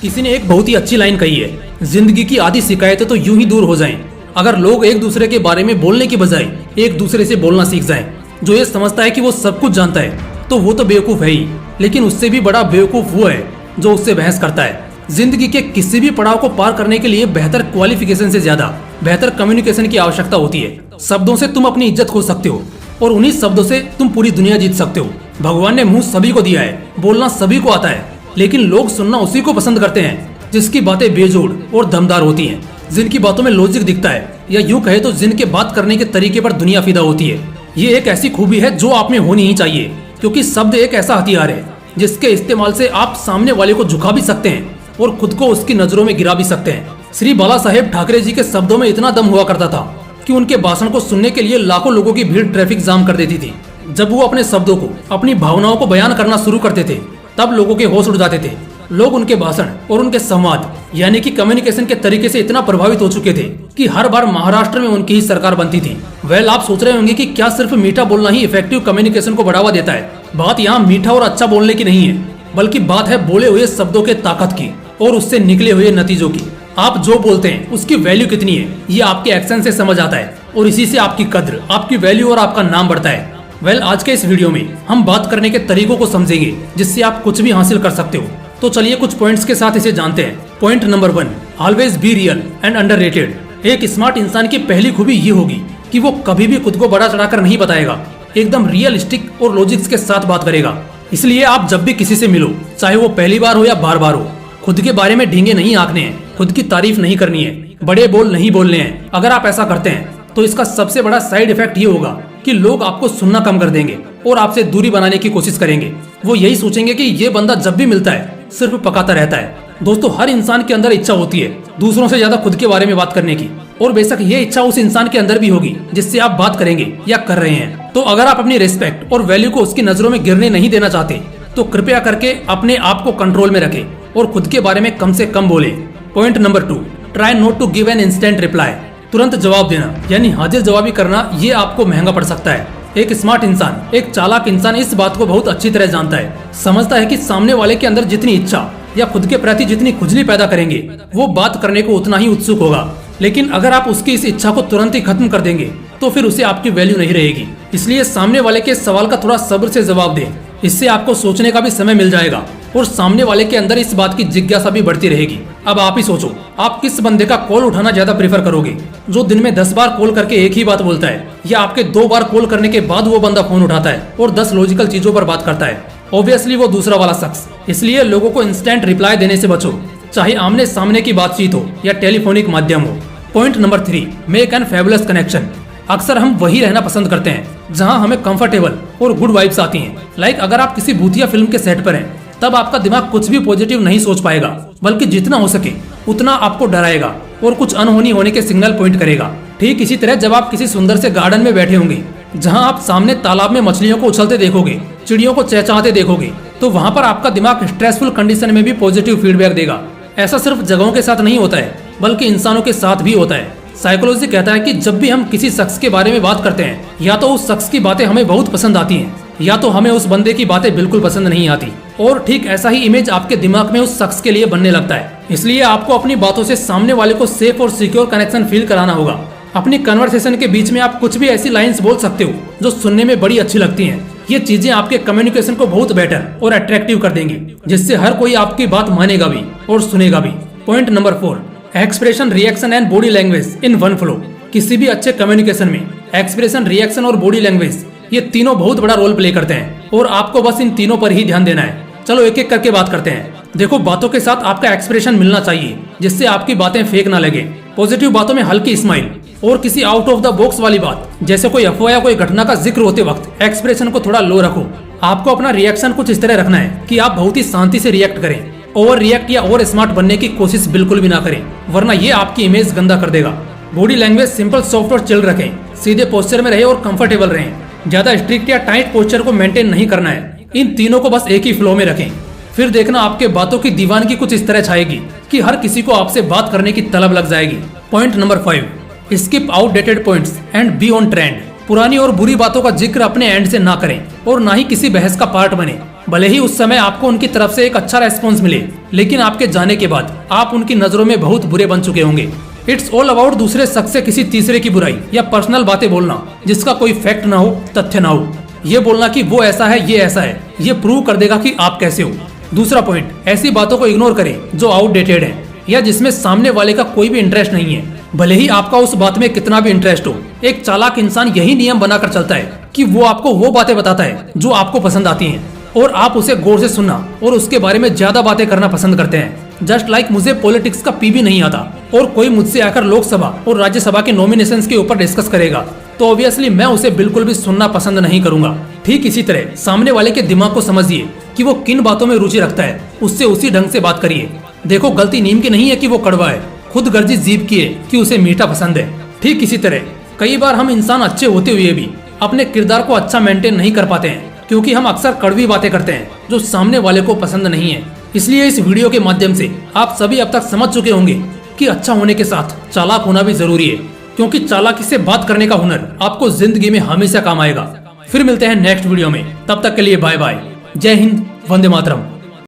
किसी ने एक बहुत ही अच्छी लाइन कही है, जिंदगी की आधी शिकायतें तो यूं ही दूर हो जाएं अगर लोग एक दूसरे के बारे में बोलने की बजाय एक दूसरे से बोलना सीख जाएं। जो ये समझता है कि वो सब कुछ जानता है तो वो तो बेवकूफ है ही, लेकिन उससे भी बड़ा बेवकूफ वो है जो उससे बहस करता है। जिंदगी के किसी भी पड़ाव को पार करने के लिए बेहतर क्वालिफिकेशन से ज्यादा बेहतर कम्युनिकेशन की आवश्यकता होती है। शब्दों से तुम अपनी इज्जत खो सकते हो और उन्हीं शब्दों से तुम पूरी दुनिया जीत सकते हो। भगवान ने मुंह सभी को दिया है, बोलना सभी को आता है, लेकिन लोग सुनना उसी को पसंद करते हैं जिसकी बातें बेजोड़ और दमदार होती हैं, जिनकी बातों में लॉजिक दिखता है, या यूं कहे तो जिनके बात करने के तरीके पर दुनिया फिदा होती है। ये एक ऐसी खूबी है जो आप में होनी ही चाहिए, क्योंकि शब्द एक ऐसा हथियार है जिसके इस्तेमाल से आप सामने वाले को झुका भी सकते हैं और खुद को उसकी नजरों में गिरा भी सकते हैं। श्री बाला साहेब ठाकरे जी के शब्दों में इतना दम हुआ करता था कि उनके भाषण को सुनने के लिए लाखों लोगों की भीड़ ट्रैफिक जाम कर देती थी। जब वो अपने शब्दों को, अपनी भावनाओं को बयान करना शुरू करते थे तब लोगों के होश उड़ जाते थे। लोग उनके भाषण और उनके संवाद यानी कि कम्युनिकेशन के तरीके से इतना प्रभावित हो चुके थे कि हर बार महाराष्ट्र में उनकी ही सरकार बनती थी। वेल, आप सोच रहे होंगे कि क्या सिर्फ मीठा बोलना ही इफेक्टिव कम्युनिकेशन को बढ़ावा देता है? बात यहाँ मीठा और अच्छा बोलने की नहीं है, बल्कि बात है बोले हुए शब्दों के ताकत की और उससे निकले हुए नतीजों की। आप जो बोलते हैं उसकी वैल्यू कितनी है ये आपके एक्शन से समझ आता है और इसी से आपकी कद्र, आपकी वैल्यू और आपका नाम बढ़ता है। वेल, आज के इस वीडियो में हम बात करने के तरीकों को समझेंगे जिससे आप कुछ भी हासिल कर सकते हो। तो चलिए कुछ पॉइंट्स के साथ इसे जानते हैं। Point number 1, always be real and underrated. एक स्मार्ट इंसान की पहली खूबी ये होगी कि वो कभी भी खुद को बड़ा चढ़ाकर नहीं बताएगा, एकदम रियलिस्टिक और लॉजिक्स के साथ बात करेगा। इसलिए आप जब भी किसी से मिलो, चाहे वो पहली बार हो या बार बार हो, खुद के बारे में ढींगे नहीं आंकने हैं, खुद की तारीफ नहीं करनी है, बड़े बोल नहीं बोलने हैं। अगर आप ऐसा करते हैं तो इसका सबसे बड़ा साइड इफेक्ट ये होगा कि लोग आपको सुनना कम कर देंगे और आपसे दूरी बनाने की कोशिश करेंगे। वो यही सोचेंगे कि ये बंदा जब भी मिलता है सिर्फ पकाता रहता है। दोस्तों, हर इंसान के अंदर इच्छा होती है दूसरों से ज्यादा खुद के बारे में बात करने की, और बेशक ये इच्छा उस इंसान के अंदर भी होगी जिससे आप बात करेंगे या कर रहे हैं। तो अगर आप अपनी रिस्पेक्ट और वैल्यू को उसकी नजरों में गिरने नहीं देना चाहते तो कृपया करके अपने आप को कंट्रोल में रखें और खुद के बारे में कम से कम बोले। Point number 2, try not to give an instant reply. तुरंत जवाब देना यानी हाजिर जवाबी करना, ये आपको महंगा पड़ सकता है। एक स्मार्ट इंसान, एक चालाक इंसान इस बात को बहुत अच्छी तरह जानता है, समझता है कि सामने वाले के अंदर जितनी इच्छा या खुद के प्रति जितनी खुजली पैदा करेंगे वो बात करने को उतना ही उत्सुक होगा। लेकिन अगर आप उसकी इस इच्छा को तुरंत ही खत्म कर देंगे तो फिर उसे आपकी वैल्यू नहीं रहेगी। इसलिए सामने वाले के सवाल का थोड़ा सब्र से जवाब दें, इससे आपको सोचने का भी समय मिल जाएगा और सामने वाले के अंदर इस बात की जिज्ञासा भी बढ़ती रहेगी। अब आप ही सोचो, आप किस बंदे का कॉल उठाना ज्यादा प्रेफर करोगे, जो दिन में 10 बार कॉल करके एक ही बात बोलता है, या आपके 2 बार कॉल करने के बाद वो बंदा फोन उठाता है और 10 लॉजिकल चीजों पर बात करता है? ऑब्वियसली वो दूसरा वाला शख्स। इसलिए लोगों को इंस्टेंट रिप्लाई देने से बचो, चाहे आमने सामने की बातचीत हो या टेलीफोनिक माध्यम हो। Point number 3, make an fabulous connection. अक्सर हम वही रहना पसंद करते हैं जहां हमें कंफर्टेबल और गुड वाइब्स आती हैं। लाइक अगर आप किसी भूतिया फिल्म के सेट पर हैं तब आपका दिमाग कुछ भी पॉजिटिव नहीं सोच पाएगा, बल्कि जितना हो सके उतना आपको डराएगा और कुछ अनहोनी होने के सिग्नल पॉइंट करेगा। ठीक इसी तरह जब आप किसी सुंदर से गार्डन में बैठे होंगे जहां आप सामने तालाब में मछलियों को उछलते देखोगे, चिड़ियों को चहचहाते देखोगे, तो वहां पर आपका दिमाग स्ट्रेसफुल कंडीशन में भी पॉजिटिव फीडबैक देगा। ऐसा सिर्फ जगहों के साथ नहीं होता है, बल्कि इंसानों के साथ भी होता है। साइकोलॉजी कहता है कि जब भी हम किसी शख्स के बारे में बात करते हैं, या तो उस शख्स की बातें हमें बहुत पसंद आती हैं, या तो हमें उस बंदे की बातें बिल्कुल पसंद नहीं आती। और ठीक ऐसा ही इमेज आपके दिमाग में उस शख्स के लिए बनने लगता है। इसलिए आपको अपनी बातों से सामने वाले को सेफ और सिक्योर कनेक्शन फील कराना होगा। अपनी कन्वर्सेशन के बीच में आप कुछ भी ऐसी लाइंस बोल सकते हो जो सुनने में बड़ी अच्छी लगती हैं। ये चीजें आपके कम्युनिकेशन को बहुत बेटर और अट्रैक्टिव कर देंगी, जिससे हर कोई आपकी बात मानेगा भी और सुनेगा भी। Point number 4, expression, reaction and body language in one flow. किसी भी अच्छे कम्युनिकेशन में एक्सप्रेशन, रिएक्शन और बॉडी लैंग्वेज, ये तीनों बहुत बड़ा रोल प्ले करते हैं और आपको बस इन तीनों पर ही ध्यान देना है। चलो एक एक करके बात करते हैं। देखो, बातों के साथ आपका एक्सप्रेशन मिलना चाहिए जिससे आपकी बातें फेक ना लगे। पॉजिटिव बातों में हल्की स्माइल और किसी आउट ऑफ द बॉक्स वाली बात, जैसे कोई अफवाह या कोई घटना का जिक्र होते वक्त एक्सप्रेशन को थोड़ा लो रखो। आपको अपना रिएक्शन कुछ इस तरह रखना है कि आप बहुत ही शांति से रिएक्ट करें। ओवर रिएक्ट या ओवर स्मार्ट बनने की कोशिश बिल्कुल भी ना करें, वरना ये आपकी इमेज गंदा कर देगा। बॉडी लैंग्वेज सिंपल, सॉफ्ट और चिल रखें। सीधे पोस्चर में रहे और कंफर्टेबल रहें। ज्यादा स्ट्रिक्ट या टाइट पोस्चर को मेंटेन नहीं करना है। इन तीनों को बस एक ही फ्लो में रखें। फिर देखना आपके बातों की दीवानगी कुछ इस तरह छाएगी कि हर किसी को आपसे बात करने की तलब लग जाएगी। Point number 5, skip outdated points and be on trend. पुरानी और बुरी बातों का जिक्र अपने एंड से ना करें और ना ही किसी बहस का पार्ट बने। भले ही उस समय आपको उनकी तरफ से एक अच्छा रेस्पॉन्स मिले, लेकिन आपके जाने के बाद आप उनकी नजरों में बहुत बुरे बन चुके होंगे। इट्स ऑल अबाउट दूसरे शख्स से किसी तीसरे की बुराई या पर्सनल बातें बोलना जिसका कोई फैक्ट ना हो, तथ्य ना हो। ये बोलना कि वो ऐसा है, ये ऐसा है, ये प्रूव कर देगा कि आप कैसे हो। दूसरा पॉइंट, ऐसी बातों को इग्नोर करें जो आउटडेटेड है या जिसमें सामने वाले का कोई भी इंटरेस्ट नहीं है, भले ही आपका उस बात में कितना भी इंटरेस्ट हो। एक चालाक इंसान यही नियम बनाकर चलता है कि वो आपको वो बातें बताता है जो आपको पसंद आती हैं और आप उसे गौर से सुनना और उसके बारे में ज्यादा बातें करना पसंद करते हैं। जस्ट लाइक मुझे पॉलिटिक्स का पी भी नहीं आता और कोई मुझसे आकर लोकसभा और राज्यसभा के नॉमिनेशंस के ऊपर डिस्कस करेगा तो ऑब्वियसली मैं उसे बिल्कुल भी सुनना पसंद नहीं करूंगा। ठीक इसी तरह सामने वाले के दिमाग को समझिए कि वो किन बातों में रुचि रखता है, उससे उसी ढंग से बात करिए। देखो, गलती नीम की नहीं है कि वो कड़वा है, खुद गर्जी जीभ की है कि उसे मीठा पसंद है। ठीक इसी तरह कई बार हम इंसान अच्छे होते हुए भी अपने किरदार को अच्छा मेंटेन नहीं कर पाते हैं, क्योंकि हम अक्सर कड़वी बातें करते हैं जो सामने वाले को पसंद नहीं है। इसलिए इस वीडियो के माध्यम से आप सभी अब तक समझ चुके होंगे कि अच्छा होने के साथ चालाक होना भी जरूरी है, क्योंकि चालाकी से बात करने का हुनर आपको जिंदगी में हमेशा काम आएगा। फिर मिलते हैं नेक्स्ट वीडियो में, तब तक के लिए बाय बाय। जय हिंद, वंदे मातरम।